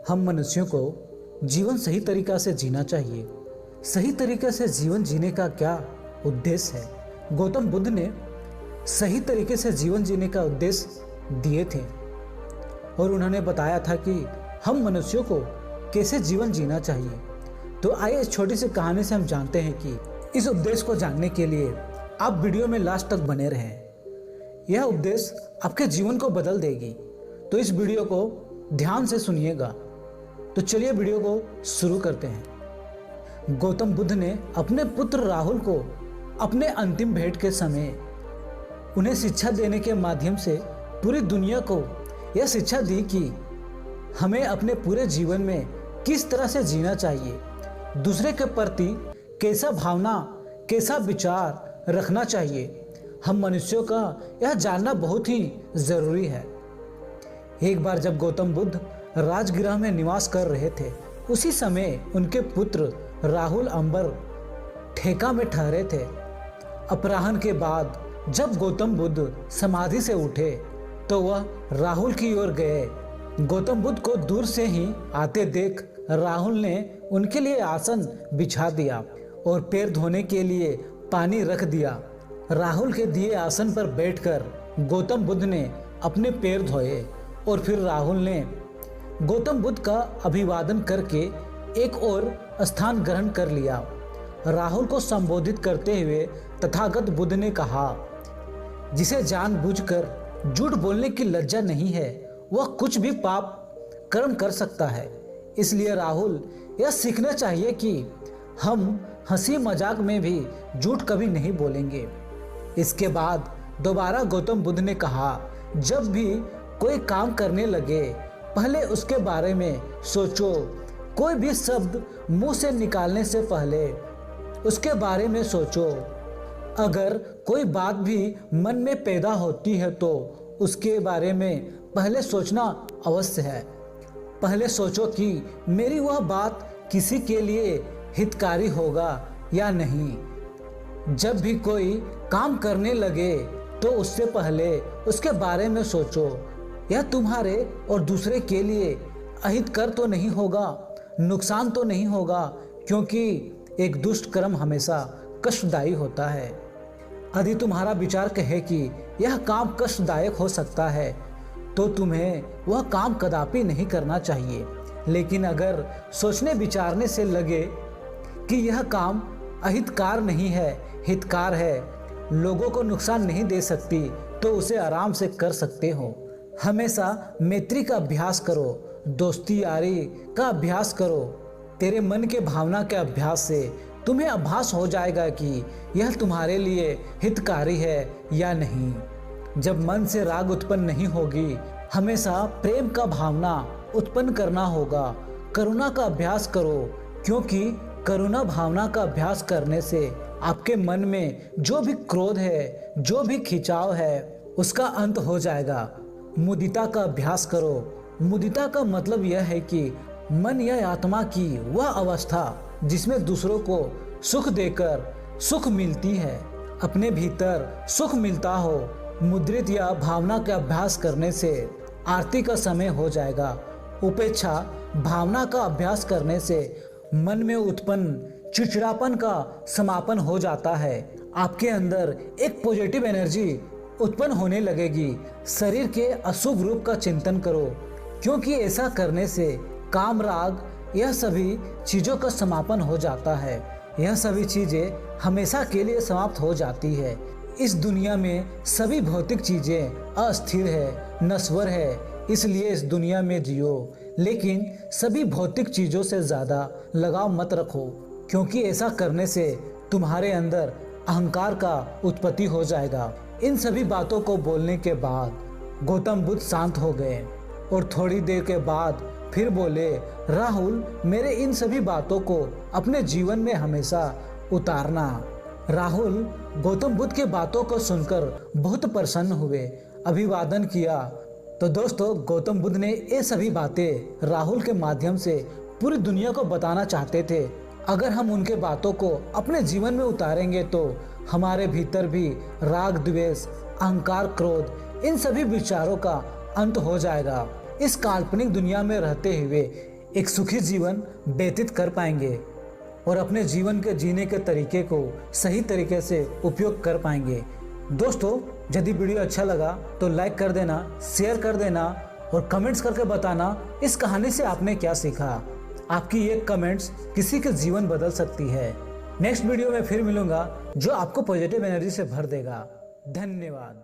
हम मनुष्यों को जीवन सही तरीका से जीना चाहिए। सही तरीके से जीवन जीने का क्या उद्देश्य है? गौतम बुद्ध ने सही तरीके से जीवन जीने का उद्देश्य दिए थे और उन्होंने बताया था कि हम मनुष्यों को कैसे जीवन जीना चाहिए। तो आइए इस छोटी सी कहानी से हम जानते हैं कि इस उद्देश्य को जानने के लिए आप वीडियो में लास्ट तक बने रहें। यह उद्देश्य आपके जीवन को बदल देगी, तो इस वीडियो को ध्यान से सुनिएगा। तो चलिए वीडियो को शुरू करते हैं। गौतम बुद्ध ने अपने पुत्र राहुल को अपने अंतिम भेंट के समय उन्हें शिक्षा देने के माध्यम से पूरी दुनिया को यह शिक्षा दी कि हमें अपने पूरे जीवन में किस तरह से जीना चाहिए, दूसरे के प्रति कैसा भावना, कैसा विचार रखना चाहिए। हम मनुष्यों का यह जानना बहुत ही ज़रूरी है। एक बार जब गौतम बुद्ध राजगृह में निवास कर रहे थे, उसी समय उनके पुत्र राहुल अंबर ठेका में ठहरे थे। अपराह्न के बाद जब गौतम बुद्ध समाधि से उठे तो वह राहुल की ओर गए। गौतम बुद्ध को दूर से ही आते देख राहुल ने उनके लिए आसन बिछा दिया और पैर धोने के लिए पानी रख दिया। राहुल के दिए आसन पर बैठकर गौतम बुद्ध ने अपने पैर धोए और फिर राहुल ने गौतम बुद्ध का अभिवादन करके एक और स्थान ग्रहण कर लिया। राहुल को संबोधित करते हुए तथागत बुद्ध ने कहा, जिसे जानबूझकर झूठ बोलने की लज्जा नहीं है, वह कुछ भी पाप कर्म कर सकता है। इसलिए राहुल, यह सीखना चाहिए कि हम हंसी मजाक में भी झूठ कभी नहीं बोलेंगे। इसके बाद दोबारा गौतम बुद्ध ने कहा, जब भी कोई काम करने लगे पहले उसके बारे में सोचो। कोई भी शब्द मुंह से निकालने से पहले उसके बारे में सोचो। अगर कोई बात भी मन में पैदा होती है तो उसके बारे में पहले सोचना अवश्य है। पहले सोचो कि मेरी वह बात किसी के लिए हितकारी होगा या नहीं। जब भी कोई काम करने लगे तो उससे पहले उसके बारे में सोचो, यह तुम्हारे और दूसरे के लिए अहितकर तो नहीं होगा, नुकसान तो नहीं होगा, क्योंकि एक दुष्ट कर्म हमेशा कष्टदायी होता है। यदि तुम्हारा विचार कहे कि यह काम कष्टदायक हो सकता है तो तुम्हें वह काम कदापि नहीं करना चाहिए। लेकिन अगर सोचने विचारने से लगे कि यह काम अहितकार नहीं है, हितकार है, लोगों को नुकसान नहीं दे सकती, तो उसे आराम से कर सकते हो। हमेशा मैत्री का अभ्यास करो, दोस्ती यारी का अभ्यास करो। तेरे मन के भावना के अभ्यास से तुम्हें आभास हो जाएगा कि यह तुम्हारे लिए हितकारी है या नहीं। जब मन से राग उत्पन्न नहीं होगी, हमेशा प्रेम का भावना उत्पन्न करना होगा। करुणा का अभ्यास करो, क्योंकि करुणा भावना का अभ्यास करने से आपके मन में जो भी क्रोध है, जो भी खिंचाव है, उसका अंत हो जाएगा। मुदिता का अभ्यास करो। मुदिता का मतलब यह है कि मन या आत्मा की वह अवस्था जिसमें दूसरों को सुख देकर सुख मिलती है, अपने भीतर सुख मिलता हो। मुद्रित या भावना का अभ्यास करने से आरती का समय हो जाएगा। उपेक्षा भावना का अभ्यास करने से मन में उत्पन्न चिड़चिड़ापन का समापन हो जाता है। आपके अंदर एक पॉजिटिव एनर्जी उत्पन्न होने लगेगी। शरीर के अशुभ रूप का चिंतन करो, क्योंकि ऐसा करने से काम, राग, यह सभी चीज़ों का समापन हो जाता है। यह सभी चीज़ें हमेशा के लिए समाप्त हो जाती है। इस दुनिया में सभी भौतिक चीज़ें अस्थिर है, नश्वर है, इसलिए इस दुनिया में जियो। लेकिन सभी भौतिक चीज़ों से ज़्यादा लगाव मत रखो, क्योंकि ऐसा करने से तुम्हारे अंदर अहंकार का उत्पत्ति हो जाएगा। इन सभी बातों को बोलने के बाद गौतम बुद्ध शांत हो गए और थोड़ी देर के बाद फिर बोले, राहुल, मेरे इन सभी बातों को अपने जीवन में हमेशा उतारना। राहुल गौतम बुद्ध की बातों को सुनकर बहुत प्रसन्न हुए, अभिवादन किया। तो दोस्तों, गौतम बुद्ध ने ये सभी बातें राहुल के माध्यम से पूरी दुनिया को बताना चाहते थे। अगर हम उनके बातों को अपने जीवन में उतारेंगे तो हमारे भीतर भी राग, द्वेष, अहंकार, क्रोध, इन सभी विचारों का अंत हो जाएगा। इस काल्पनिक दुनिया में रहते हुए एक सुखी जीवन व्यतीत कर पाएंगे और अपने जीवन के जीने के तरीके को सही तरीके से उपयोग कर पाएंगे। दोस्तों, यदि वीडियो अच्छा लगा तो लाइक कर देना, शेयर कर देना और कमेंट्स करके बताना इस कहानी से आपने क्या सीखा। आपकी एक कमेंट्स किसी के जीवन बदल सकती है। नेक्स्ट वीडियो में फिर मिलूंगा जो आपको पॉजिटिव एनर्जी से भर देगा। धन्यवाद।